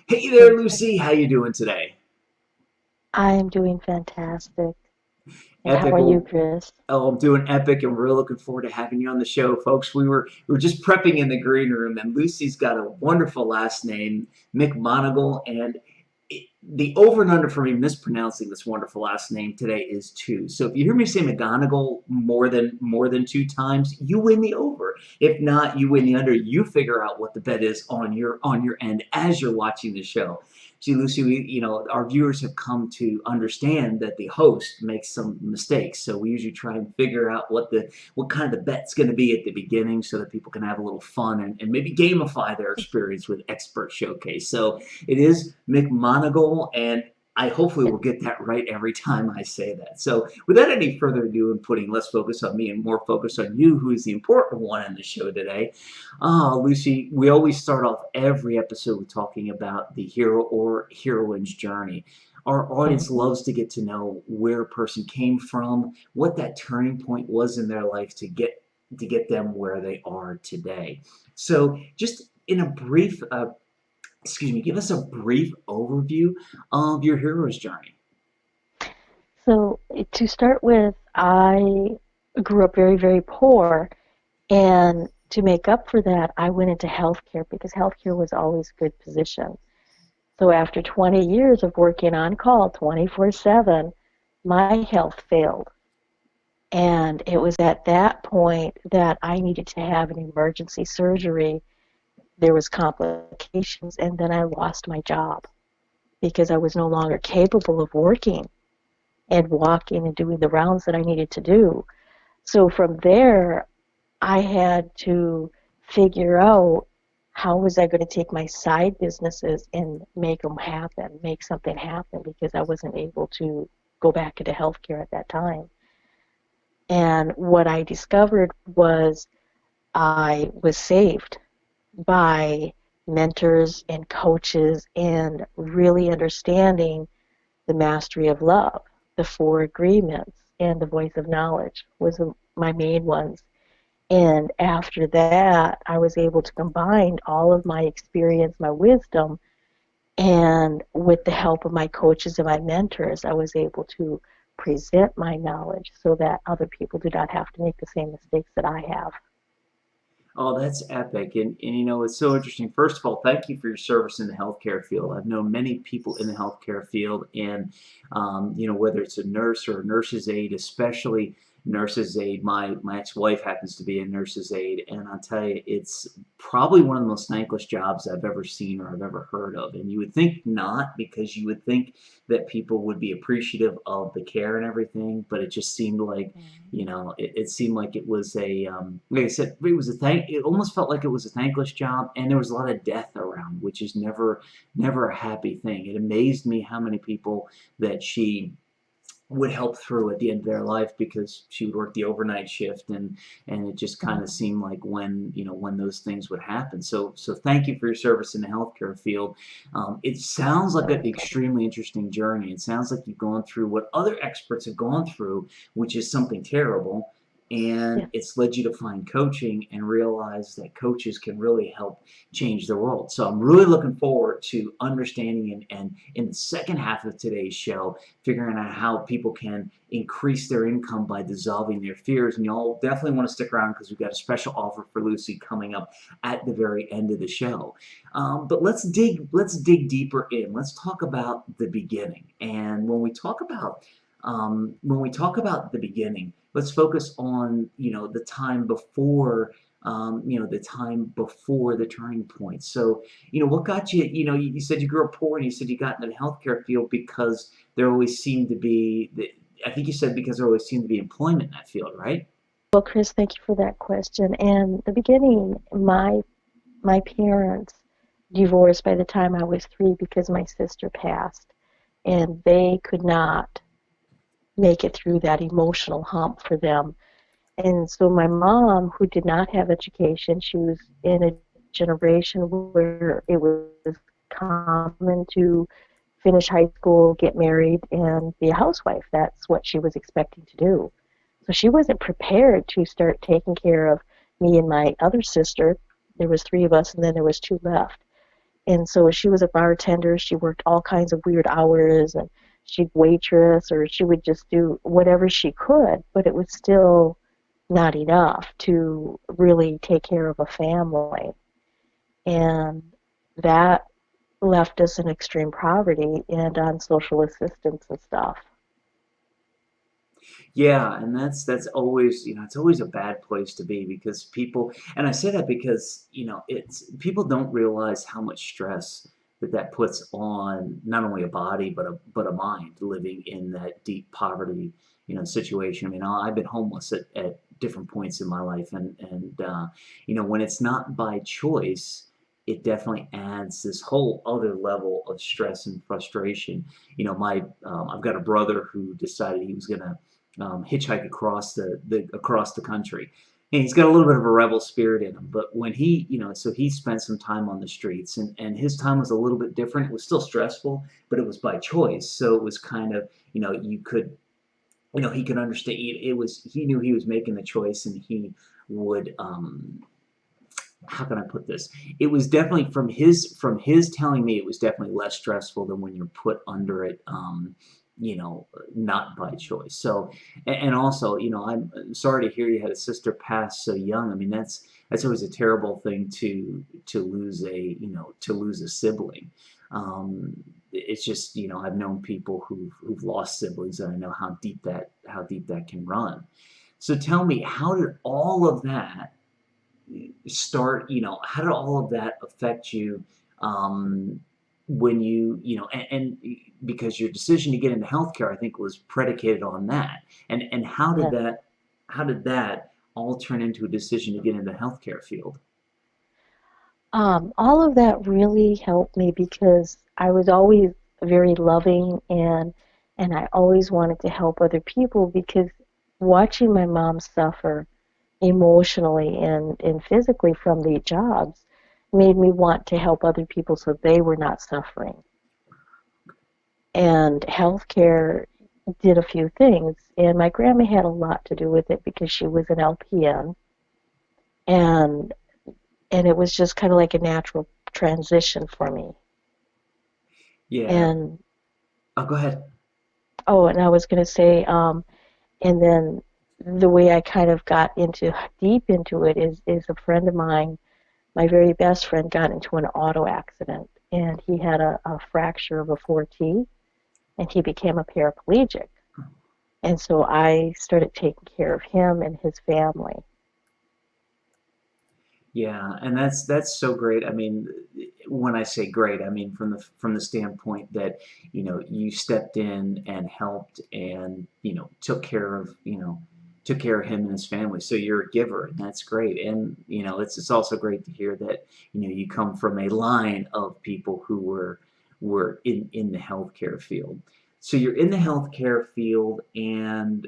Hey there, Lucy. How you doing today? I am doing fantastic. And how Epic. are you, Well, Chris? oh, I'm doing epic, and we're looking forward to having you on the show, folks. We were just prepping in the green room, and Lucy's got a wonderful last name, McMonagle, and the over and under for me mispronouncing this wonderful last name today is two. So if you hear me say McGonagall more than two times, you win the over. If not, you win the under. You figure out what the bet is on your end as you're watching the show. See, Lucy, our viewers have come to understand that the host makes some mistakes, so we usually try and figure out what kind of the bet's going to be at the beginning, so that people can have a little fun and maybe gamify their experience with Expert Showcase. So it is McMonagle, and I hopefully will get that right every time I say that. So without any further ado and putting less focus on me and more focus on you, who is the important one in the show today. Lucy, we always start off every episode with talking about the hero or heroine's journey. Our audience Mhm. loves to get to know where a person came from, what that turning point was in their life to get them where they are today. So, just in a brief give us a brief overview of your hero's journey. So, to start with, I grew up very, very poor. And to make up for that, I went into healthcare because healthcare was always a good position. So, after 20 years of working on call 24/7, my health failed. And it was at that point that I needed to have an emergency surgery. There was complications, and then I lost my job because I was no longer capable of working and walking and doing the rounds that I needed to do. So from there, I had to figure out how was I going to take my side businesses and make them happen, make something happen because I wasn't able to go back into healthcare at that time. And what I discovered was I was saved by mentors and coaches and really understanding the mastery of love, the four agreements, and the voice of knowledge was my main ones. And after that, I was able to combine all of my experience, my wisdom, and with the help of my coaches and my mentors, I was able to present my knowledge so that other people do not have to make the same mistakes that I have. Oh, that's epic. And it's so interesting. First of all, thank you for your service in the healthcare field. I've known many people in the healthcare field, and whether it's a nurse or a nurse's aide, especially nurse's aide. My ex-wife happens to be a nurse's aide, and I'll tell you, it's probably one of the most thankless jobs I've ever seen or I've ever heard of. And you would think not, because you would think that people would be appreciative of the care and everything, but it just seemed like it seemed like it was like I said, it almost felt like it was a thankless job, and there was a lot of death around, which is never a happy thing. It amazed me how many people that she would help through at the end of their life, because she would work the overnight shift, and it just kind of seemed like when those things would happen. So thank you for your service in the healthcare field. It sounds like an Welcome. extremely interesting journey. It sounds like you've gone through what other experts have gone through, which is something terrible, and Yes. it's led you to find coaching and realize that coaches can really help change the world. So I'm really looking forward to understanding, and in the second half of today's show, figuring out how people can increase their income by dissolving their fears. And y'all definitely want to stick around, because we've got a special offer for Lucy coming up at the very end of the show. But let's dig deeper in. Let's talk about the beginning. And when we talk about the beginning, let's focus on the time before the turning point. So, what got you? You said you grew up poor, and you said you got into the healthcare field because there always seemed to be, I think you said, because there always seemed to be employment in that field, right? Well, Chris, thank you for that question. And the beginning, my parents divorced by the time I was 3 because my sister passed, and they could not make it through that emotional hump for them. And so my mom, who did not have education, she was in a generation where it was common to finish high school, get married, and be a housewife. That's what she was expecting to do. So she wasn't prepared to start taking care of me and my other sister. There was 3 of us, and then there was 2 left. And so she was a bartender. She worked all kinds of weird hours, and she'd waitress, or she would just do whatever she could, but it was still not enough to really take care of a family. And that left us in extreme poverty and on social assistance and stuff. Yeah, and that's always, it's always a bad place to be because people, and I say that because, it's people don't realize how much stress that puts on not only a body but a mind living in that deep poverty, situation. I mean, I've been homeless at different points in my life, and when it's not by choice, it definitely adds this whole other level of stress and frustration. My I've got a brother who decided he was gonna hitchhike across the country. And he's got a little bit of a rebel spirit in him. But when so he spent some time on the streets, and his time was a little bit different. It was still stressful, but it was by choice. So it was kind of, you could, he could understand. He knew he was making the choice, and he would, how can I put this? It was definitely from his telling me it was definitely less stressful than when you're put under it, not by choice. So, and also, I'm sorry to hear you had a sister pass so young. I mean, that's always a terrible thing to lose a sibling. It's just, I've known people who've lost siblings, and I know how deep that can run. So tell me, how did all of that start, how did all of that affect you, um, when and because your decision to get into healthcare, I think, was predicated on that. And Yeah. how did that all turn into a decision to get into the healthcare field? All of that really helped me because I was always very loving, and I always wanted to help other people because watching my mom suffer emotionally and physically from the jobs made me want to help other people so they were not suffering. And healthcare did a few things, and my grandma had a lot to do with it because she was an LPN, and and it was just kind of like a natural transition for me. Yeah. And Oh, go ahead. oh, and I was going to say, and then the way I kind of got deep into it is a friend of mine, my very best friend, got into an auto accident, and he had a fracture of a 4T, and he became a paraplegic. And so I started taking care of him and his family. Yeah, and that's so great. I mean, when I say great, I mean from the standpoint that, you stepped in and helped, and, took care of him and his family. So you're a giver, and that's great. And, it's also great to hear that, you come from a line of people who were in the healthcare field. So you're in the healthcare field, and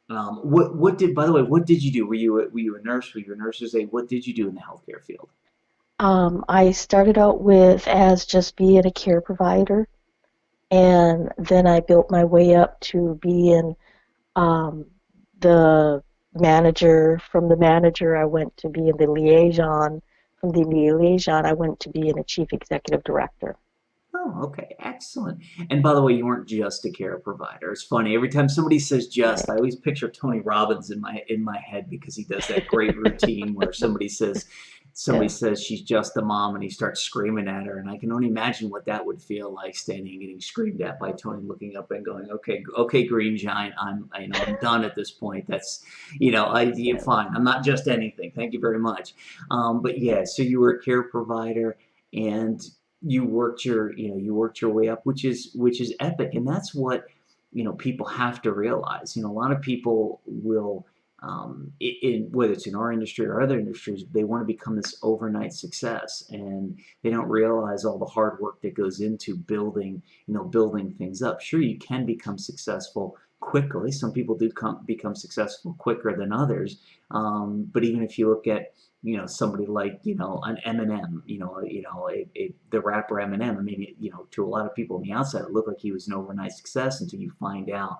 by the way, what did you do? Were you a nurse? Were you a nurse's aide? What did you do in the healthcare field? I started out with as just being a care provider, and then I built my way up to being um, the manager. From the manager, I went to being the liaison. From the liaison, I went to being a chief executive director. Oh, okay, excellent. And by the way, you weren't just a care provider. It's funny. Every time somebody says "just," I Right. always picture Tony Robbins in my head because he does that great routine where somebody Yeah. says she's just a mom, and he starts screaming at her, and I can only imagine what that would feel like, standing and getting screamed at by Tony, looking up and going, "Okay, okay, Green Giant, I'm done at this point. That's, yeah, Yeah. fine. I'm not just anything. Thank you very much." But yeah, so you were a care provider, and you worked your way up, which is epic. And that's what, people have to realize. A lot of people will, whether it's in our industry or other industries, they want to become this overnight success, and they don't realize all the hard work that goes into building things up. Sure, you can become successful quickly. Some people do become successful quicker than others. But even if you look at, somebody like, an Eminem, the rapper Eminem. I mean, to a lot of people on the outside, it looked like he was an overnight success until you find out,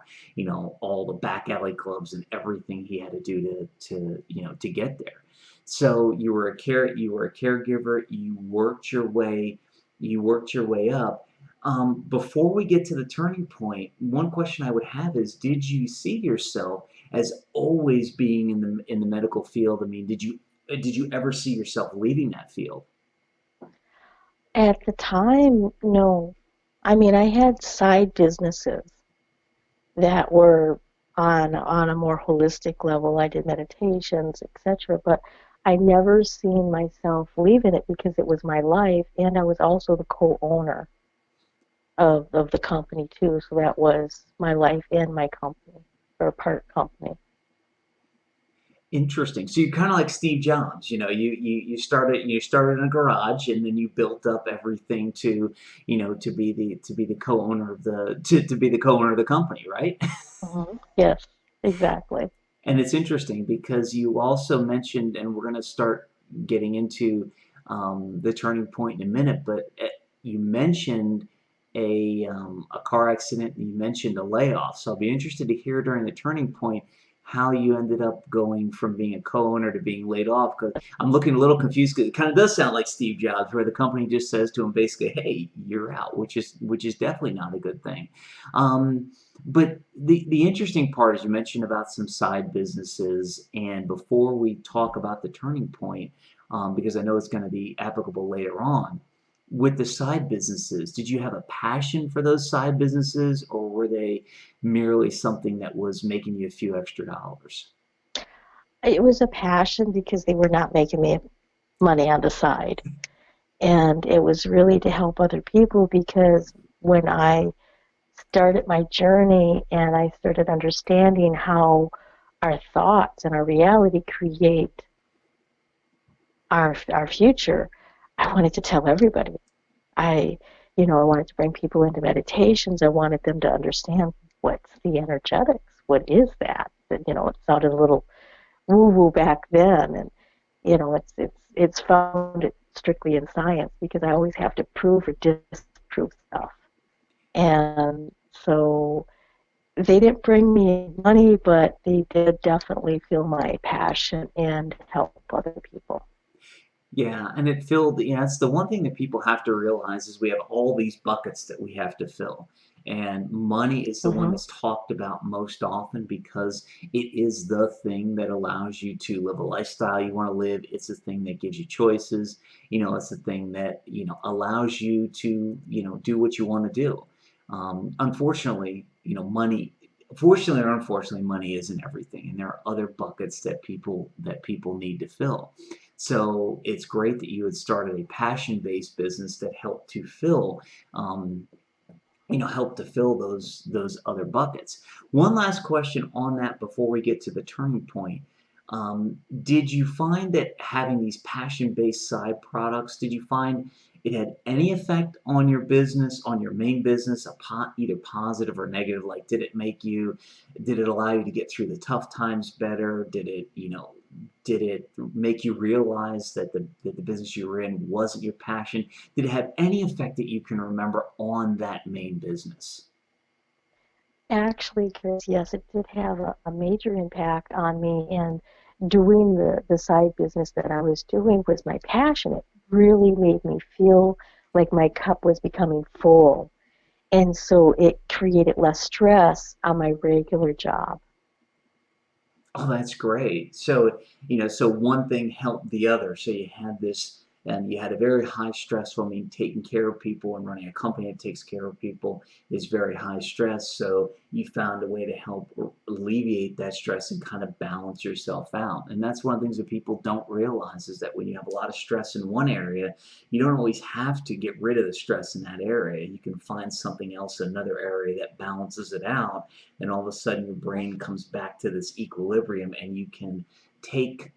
all the back alley clubs and everything he had to do to get there. So you were a caregiver. You worked your way you worked your way up. Before we get to the turning point, one question I would have is, did you see yourself as always being in the medical field? I mean, did you ever see yourself leaving that field? At the time, no. I mean, I had side businesses that were on a more holistic level. I did meditations, etc. But I never seen myself leaving it because it was my life, and I was also the co-owner of the company too. So that was my life and my company, or part company. Interesting. So you're kind of like Steve Jobs. You started in a garage, and then you built up everything to, to be the co-owner of to be the co-owner of the company, right? Yes, exactly. And it's interesting because you also mentioned, and we're going to start getting into the turning point in a minute, but you mentioned a car accident and you mentioned a layoff. So I'll be interested to hear during the turning point how you ended up going from being a co-owner to being laid off. Because I'm looking a little confused because it kind of does sound like Steve Jobs, where the company just says to him basically, "Hey, you're out," which is definitely not a good thing. Um, but the interesting part is you mentioned about some side businesses, and before we talk about the turning point, because I know it's going to be applicable later on, with the side businesses, did you have a passion for those side businesses, or were they merely something that was making you a few extra dollars? It was a passion because they were not making me money on the side. And it was really to help other people because when I started my journey and I started understanding how our thoughts and our reality create our future, I wanted to tell everybody. I, I wanted to bring people into meditations. I wanted them to understand what's the energetics. What is that? It sounded a little woo-woo back then, and it's founded strictly in science because I always have to prove or disprove stuff. And so they didn't bring me money, but they did definitely feel my passion and help other people. Yeah, and it filled, yeah, it's the one thing that people have to realize is we have all these buckets that we have to fill. And money is the one Hmm. that's talked about most often because it is the thing that allows you to live a lifestyle you want to live. It's the thing that gives you choices. It's the thing that, allows you to, do what you want to do. Unfortunately, fortunately or unfortunately, money isn't everything. And there are other buckets that people need to fill. So it's great that you had started a passion-based business that um, helped to fill those other buckets. One last question on that before we get to the turning point. Did you find that having these passion-based side products, did you find it had any effect on your business, on your main business, either positive or negative? Like, did it allow you to get through the tough times better? Did it make you realize that the business you were in wasn't your passion? Did it have any effect that you can remember on that main business? Actually, Chris, yes, it did have a major impact on me. And doing the side business that I was doing was my passion. It really made me feel like my cup was becoming full. And so it created less stress on my regular job. Oh, that's great. So one thing helped the other. So you had this, and you had a very high stressful. I mean, taking care of people and running a company that takes care of people is very high stress. So you found a way to help alleviate that stress and kind of balance yourself out. And that's one of the things that people don't realize is that when you have a lot of stress in one area, you don't always have to get rid of the stress in that area. You can find something else in another area that balances it out, and all of a sudden your brain comes back to this equilibrium and you can take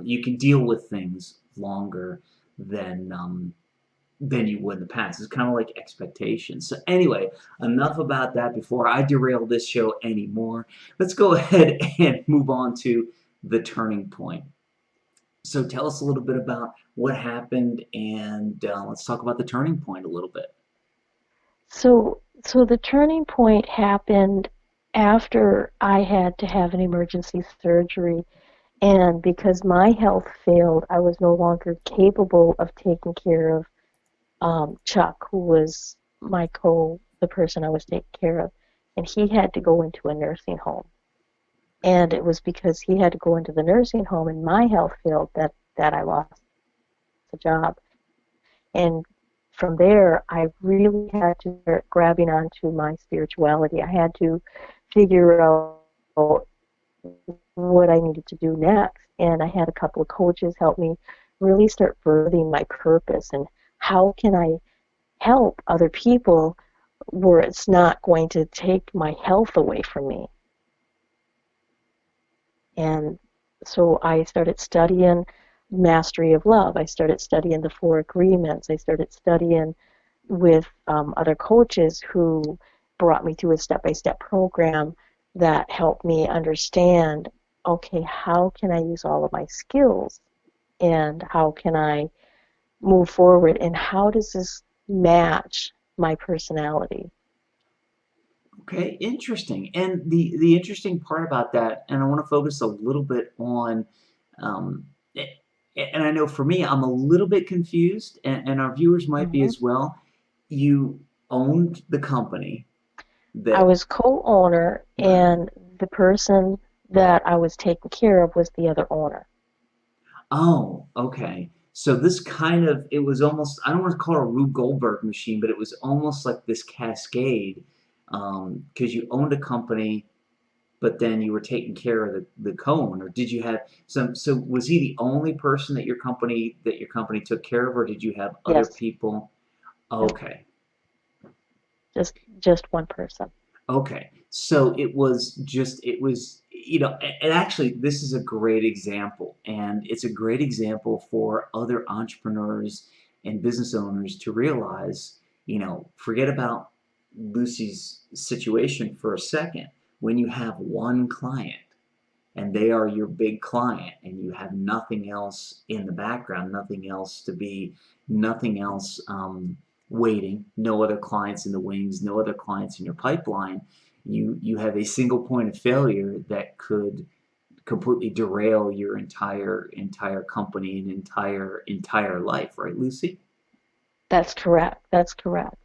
you can deal with things longer than you would in the past. It's kind of like expectations. So anyway, enough about that before I derail this show anymore. Let's go ahead and move on to the turning point. So tell us a little bit about what happened, and let's talk about the turning point a little bit. So the turning point happened after I had to have an emergency surgery. And because my health failed, I was no longer capable of taking care of Chuck, who was the person I was taking care of, and he had to go into a nursing home. And it was because he had to go into the nursing home in my health field that I lost the job. And from there, I really had to start grabbing onto my spirituality. I had to figure out what I needed to do next. And I had a couple of coaches help me really start birthing my purpose and how can I help other people where it's not going to take my health away from me. And so I started studying mastery of love. I started studying the four agreements. I started studying with other coaches who brought me through a step-by-step program that helped me understand, okay, how can I use all of my skills and how can I move forward and how does this match my personality? Okay, interesting. And the interesting part about that, and I want to focus a little bit on, um, and I know for me, I'm a little bit confused, and our viewers might be Mhm. as well. You owned the company I that, was co-owner, right? and the person that I was taking care of was the other owner. Oh, okay. So this kind of, it was almost, I don't want to call it a Rube Goldberg machine, but it was almost like this cascade, because you owned a company but then you were taking care of the co-owner. Did you have some? So was he the only person that your company took care of, or did you have other Yes, people? no, Okay, just one person. okay. So it was and actually this is a great example, and it's a great example for other entrepreneurs and business owners to realize, forget about Lucy's situation for a second. When you have one client and they are your big client and you have nothing else in the background, nothing else waiting, no other clients in the wings, no other clients in your pipeline, you have a single point of failure that could completely derail your entire company and entire life, right, Lucy? That's correct. That's correct.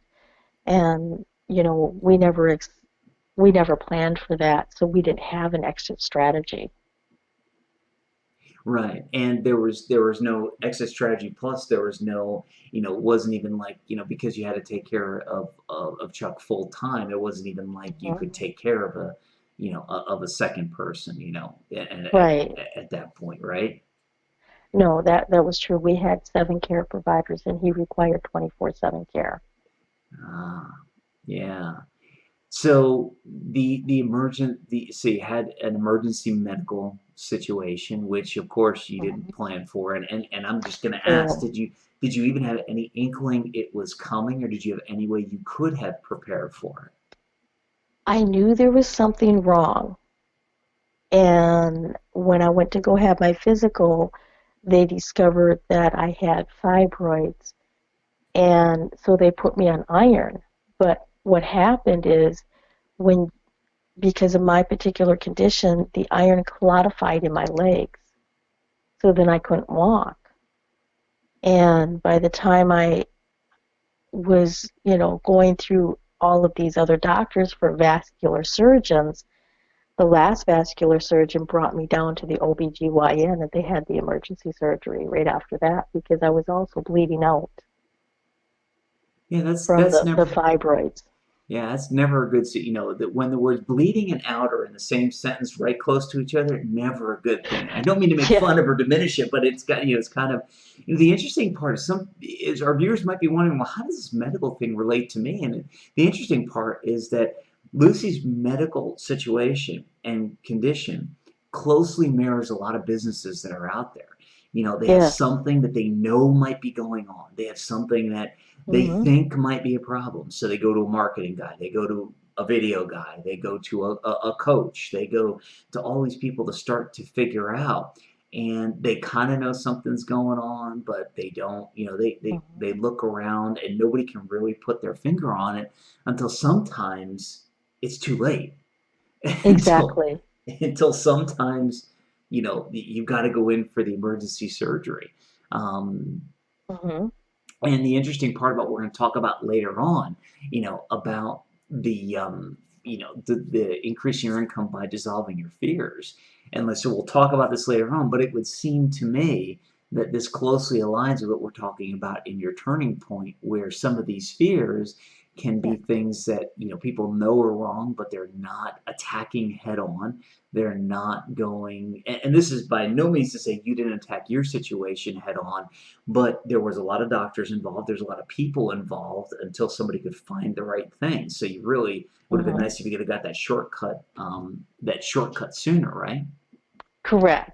And we never planned for that, so we didn't have an exit strategy. Right. And there was no exit strategy, plus there was no, it wasn't even like, because you had to take care of Chuck full time, it wasn't even like you Mhm. could take care of of a second person, Right. at that point, right? No, that was true. We had 7 care providers, and he required 24/7 care. Ah, yeah. So so you had an emergency medical situation, which of course you didn't Mhm. plan for, and I'm just gonna ask, So did you even have any inkling it was coming, or did you have any way you could have prepared for I knew there was something wrong. And when I went to go have my physical, they discovered that I had fibroids. And so they put me on iron. But what happened is when because of my particular condition, the iron clodified in my legs. So then I couldn't walk. And by the time I was, going through all of these other doctors for vascular surgeons, the last vascular surgeon brought me down to the OBGYN and they had the emergency surgery right after that because I was also bleeding out it? Yeah, from the fibroids. that's never a good, that when the words bleeding and out are in the same sentence right close to each other, never a good thing. I don't mean to make Yeah. fun of or diminish it, but it's kind of, the interesting part is our viewers might be wondering, well, how does this medical thing relate to me? And the interesting part is that Lucy's medical situation and condition closely mirrors a lot of businesses that are out there. They have Yes. something that they know might be going on. They have something that they Mhm. think might be a problem. So they go to a marketing guy, they go to a video guy, they go to a coach, they go to all these people to start to figure out. And they kind of know something's going on, but they don't, they Mhm. look around and nobody can really put their finger on it until sometimes it's too late. until Exactly. until sometimes, you've got to go in for the emergency surgery. Um, Mhm. And the interesting part about what we're going to talk about later on, about the the increasing your income by dissolving your fears. And so we'll talk about this later on, but it would seem to me that this closely aligns with what we're talking about in your turning point, where some of these fears can Yeah. be things that people know are wrong, but they're not attacking head on. They're not going, and this is by no means to say you didn't attack your situation head on, but there was a lot of doctors involved. There's a lot of people involved until somebody could find the right thing. So you really would have been Hmm. nice if you could have got that shortcut sooner, right? Correct.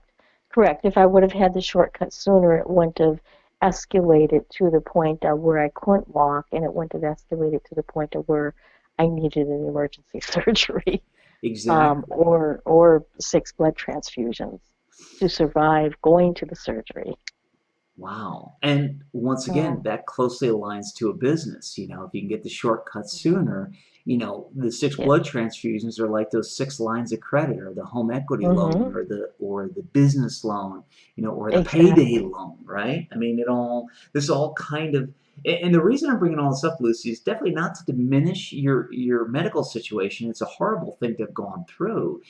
Correct. If I would have had the shortcut sooner, it wouldn't have escalated to the point of where I couldn't walk, and it wouldn't have escalated to the point of where I needed an emergency surgery, Exactly. or 6 blood transfusions to survive going to the surgery. Wow. And once again, So, that closely aligns to a business. If you can get the shortcut mhm, sooner, the six yeah. blood transfusions are like those 6 lines of credit, or the home equity Hmm. loan, or the business loan, or the payday Exactly. loan, right? I mean, this all kind of, and the reason I'm bringing all this up, Lucy, is definitely not to diminish your medical situation. It's a horrible thing to have gone through.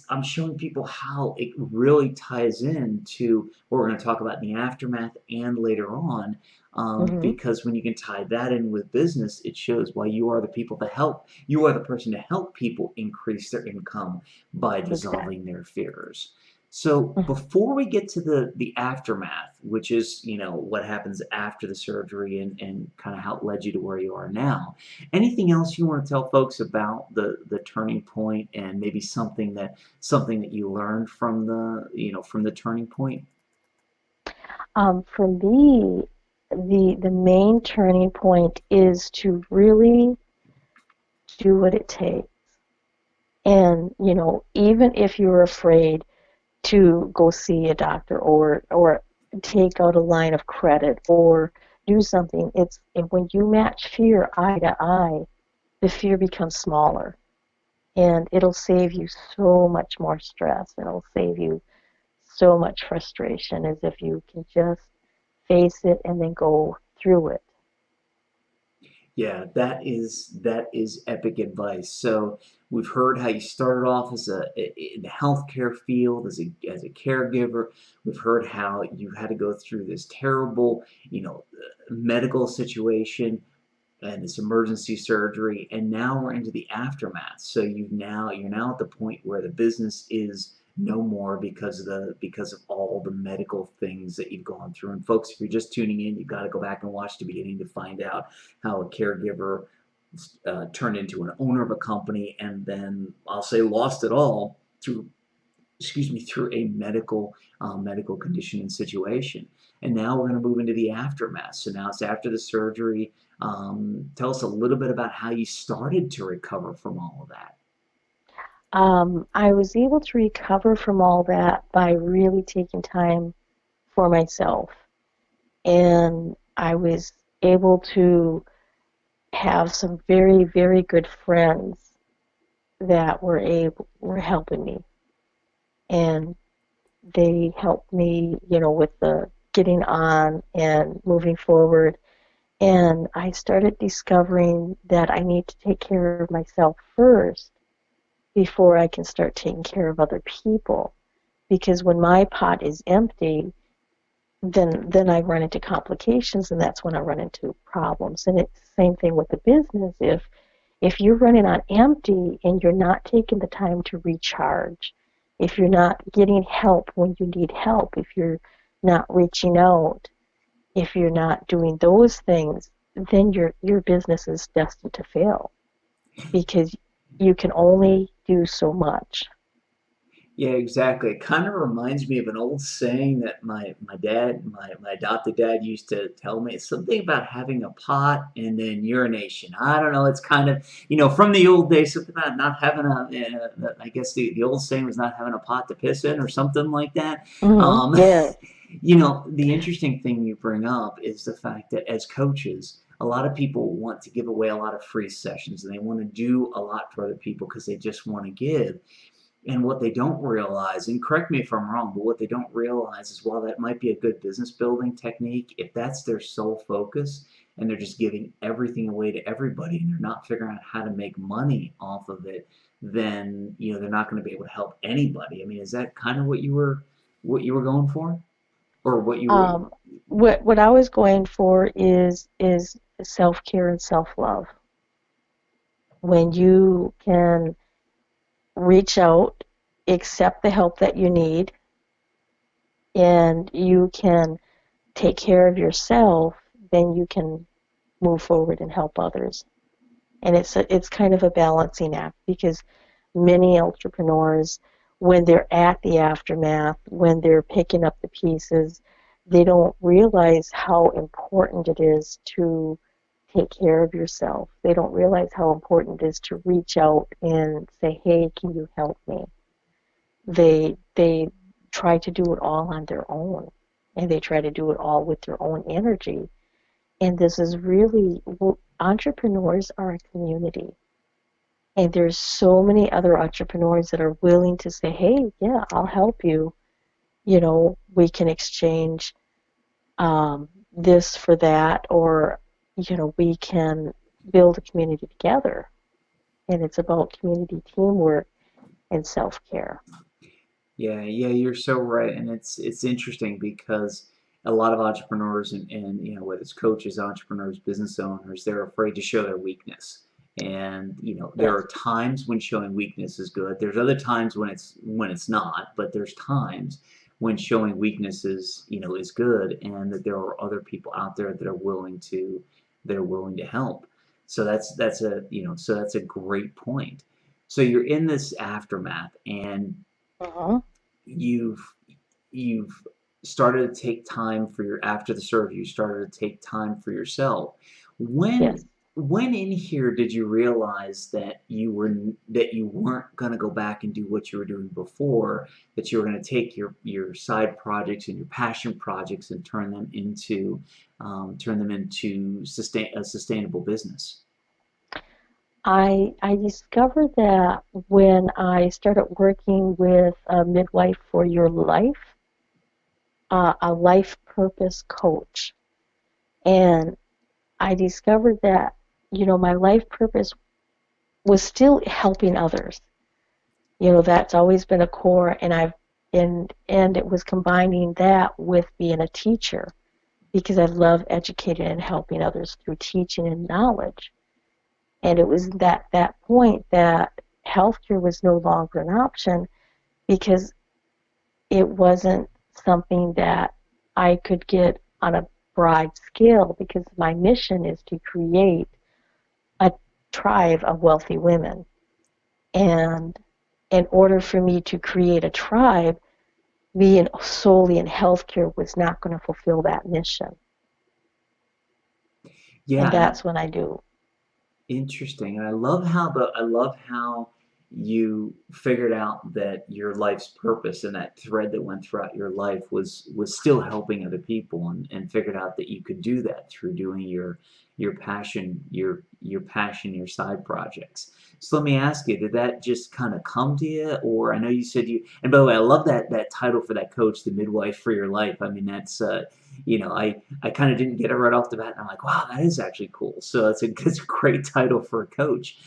I'm showing people how it really ties into what we're going to talk about in the aftermath and later on, Hmm. because when you can tie that in with business, it shows why you are the people to help. You are the person to help people increase their income by Exactly. dissolving their fears. So before we get to the aftermath, which is what happens after the surgery, and kind of how it led you to where you are now, anything else you want to tell folks about the turning point, and maybe something that you learned from the turning point? For me, the main turning point is to really do what it takes. And, even if you're afraid to go see a doctor, or take out a line of credit, or do something, when you match fear eye to eye, the fear becomes smaller, and it'll save you so much more stress, and it'll save you so much frustration, as if you can just face it and then go through it. Yeah, that is epic advice. So we've heard how you started off in the healthcare field as a caregiver. We've heard how you had to go through this terrible, medical situation and this emergency surgery, and now we're into the aftermath. So you're now at the point where the business is no more because of all the medical things that you've gone through. And folks, if you're just tuning in, you've got to go back and watch the beginning to find out how a caregiver turned into an owner of a company, and then I'll say lost it all through through a medical condition and situation. And now we're going to move into the aftermath. So now it's after the surgery. Tell us a little bit about how you started to recover from all of that. I was able to recover from all that by really taking time for myself. And I was able to have some very, very good friends that were helping me. And they helped me, with the getting on and moving forward. And I started discovering that I need to take care of myself first before I can start taking care of other people. Because when my pot is empty, then I run into complications, and that's when I run into problems. And it's the same thing with the business. If you're running on empty and you're not taking the time to recharge, if you're not getting help when you need help, if you're not reaching out, if you're not doing those things, then your business is destined to fail, because you can only do so much. Yeah, exactly. It kind of reminds me of an old saying that my adopted dad used to tell me. It's something about having a pot and then urination. I don't know. It's kind of, from the old days, something about not having I guess the old saying was not having a pot to piss in, or something like that. Hmm. Um, Yeah. the interesting thing you bring up is the fact that as coaches, a lot of people want to give away a lot of free sessions, and they want to do a lot for other people because they just want to give. And what they don't realize, and correct me if I'm wrong, but what they don't realize is while that might be a good business building technique, if that's their sole focus and they're just giving everything away to everybody and they're not figuring out how to make money off of it, then they're not going to be able to help anybody. I mean, is that kind of what you were going for, or what you were? Um, what I was going for is self-care and self-love. When you can reach out, accept the help that you need, and you can take care of yourself, then you can move forward and help others. And it's kind of a balancing act because many entrepreneurs, when they're at the aftermath, when they're picking up the pieces, they don't realize how important it is to take care of yourself. They don't realize how important it is to reach out and say, "Hey, can you help me?" They try to do it all on their own, and they try to do it all with their own energy. And this is really, entrepreneurs are a community. And there's so many other entrepreneurs that are willing to say, "Hey, yeah, I'll help you. We can exchange this for that, or, we can build a community together." And it's about community teamwork and self-care. Yeah, yeah, you're so right, and it's interesting because a lot of entrepreneurs and whether it's coaches, entrepreneurs, business owners, they're afraid to show their weakness. And there Yes. are times when showing weakness is good. There's other times when it's not, but there's times when showing weakness is good, and that there are other people out there that are willing to help. So that's a great point. So you're in this aftermath, and Uh-huh. you've you've started to take time for your after the surgery. You started to take time for yourself. when Yes. when in here did you realize that you weren't going to go back and do what you were doing before, that you were going to take your side projects and your passion projects and turn them into a sustainable business? I discovered that when I started working with a midwife for your life, a life purpose coach. And I discovered that, my life purpose was still helping others. That's always been a core, and it was combining that with being a teacher because I love educating and helping others through teaching and knowledge. And it was that point that healthcare was no longer an option because it wasn't something that I could get on a broad scale because my mission is to create a tribe of wealthy women. And in order for me to create a tribe, being solely in healthcare was not going to fulfill that mission. And Yeah, and that's when I do. interesting. And I love how you figured out that your life's purpose and that thread that went throughout your life was still helping other people, and figured out that you could do that through doing your side projects. So let me ask you, did that just kind of come to you? Or I know you said and by the way, I love that title for that coach, the midwife for your life. I mean, I kind of didn't get it right off the bat, and I'm like, wow, that is actually cool. So it's a great title for a coach.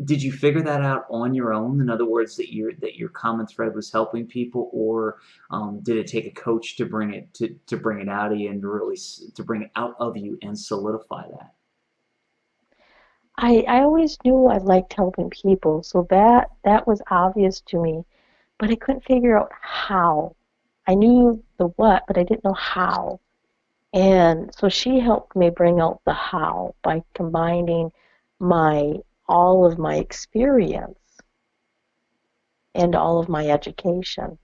Did you figure that out on your own? In other words, that your common thread was helping people, or did it take a coach to bring it out of you and really to bring it out of you and solidify that? I always knew I liked helping people, so that was obvious to me, but I couldn't figure out how. I knew the what, but I didn't know how. And so she helped me bring out the how by combining my all of my experience and all of my education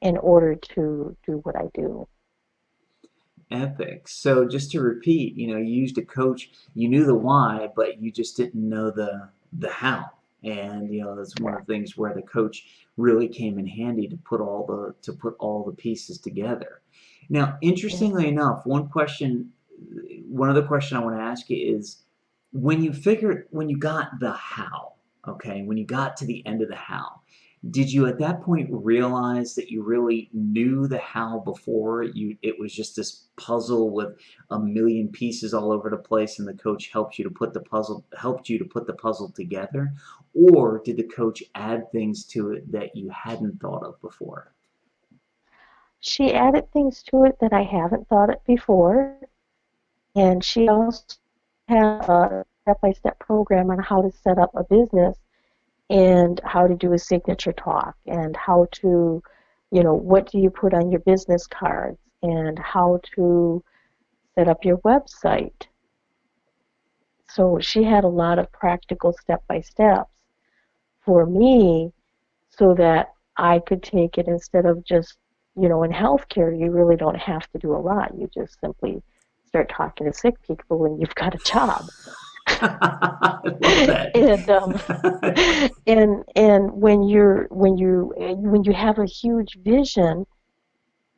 in order to do what I do. Epic. So just to repeat, you used a coach. You knew the why, but you just didn't know the how. And that's one of Correct. the things where the coach really came in handy to put all the pieces together. Now, Yeah. interestingly enough, one other question I want to ask you is, when you got the how, okay, when you got to the end of the how, Did you at that point realize that you really knew the how before it was just this puzzle with a million pieces all over the place and the coach helped you to put the puzzle together? Or did the coach add things to it that you hadn't thought of before? She added things to it that I haven't thought of before, and she also had a step-by-step program on how to set up a business and how to do a signature talk and how to, what do you put on your business cards and how to set up your website. So she had a lot of practical step-by-steps for me so that I could take it instead of just, in healthcare, you really don't have to do a lot. You just simply start talking to sick people and you've got a job. I love that. and and when you have a huge vision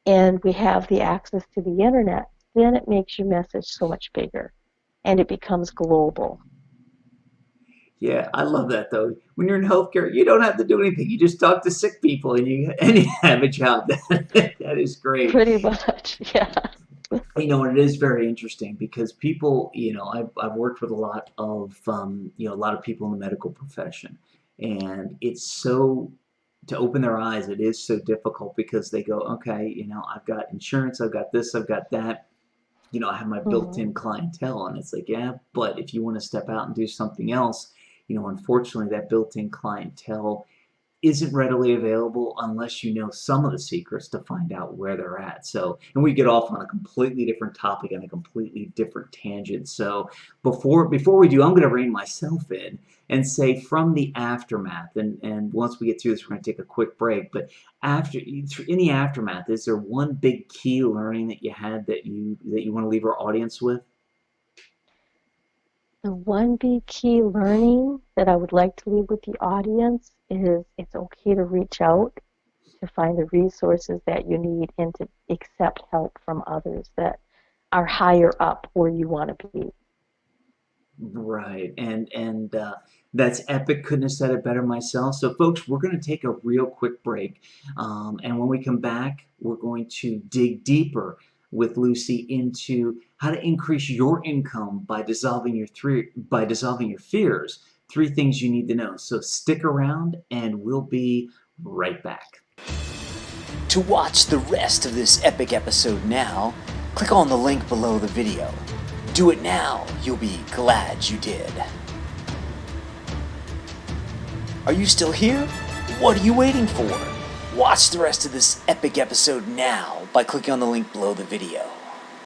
and we have the access to the internet, then it makes your message so much bigger and it becomes global. Yeah, I love that though. When you're in healthcare, you don't have to do anything. You just talk to sick people and you have a job. That is great. Pretty much, yeah. It is very interesting because people, I've worked with a lot of, a lot of people in the medical profession, and it's so, to open their eyes, it is so difficult because they go, okay, I've got insurance, I've got this, I've got that, I have my Hmm. built-in clientele, and it's like, yeah, but if you want to step out and do something else, unfortunately, that built-in clientele isn't readily available unless you know some of the secrets to find out where they're at. So, and we get off on a completely different topic and a completely different tangent. So, before we do, I'm going to rein myself in and say from the aftermath, and once we get through this, we're going to take a quick break. But in the aftermath, is there one big key learning that you had that you want to leave our audience with? The one big key learning that I would like to leave with the audience is it's okay to reach out to find the resources that you need and to accept help from others that are higher up where you want to be. Right, and that's epic. Couldn't have said it better myself. So, folks, we're going to take a real quick break, and when we come back, we're going to dig deeper with Lucy into how to increase your income by dissolving your fears. Three things you need to know. So, stick around, and we'll be right back. To watch the rest of this epic episode now, click on the link below the video. Do it now, you'll be glad you did. Are you still here? What are you waiting for? Watch the rest of this epic episode now by clicking on the link below the video.